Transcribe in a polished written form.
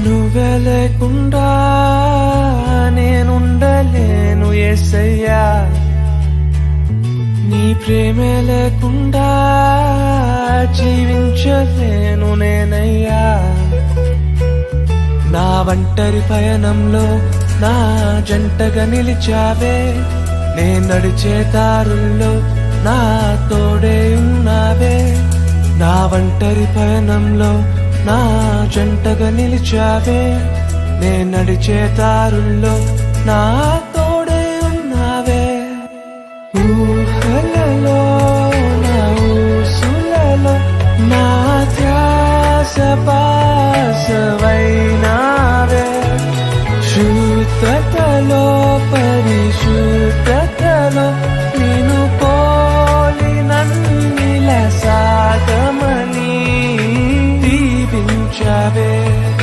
నువ్వే లేకుండా నేనుండలేను యేసయ్యా, నీ ప్రేమే లేకుండా జీవించలేను నేనయ్యా. నా ఒంటరి పయనంలో నా జంటగా నిలిచావే, నే నడిచే దారుల్లో నా తోడే ఉన్నావే. నా ఒంటరి పయనంలో నా జంటగా నిలిచావే, నే నడిచే దారుల్లో నా తోడే ఉన్నావే. ఊహలలో నా ఊసులలో నా ధ్యాస బాసవై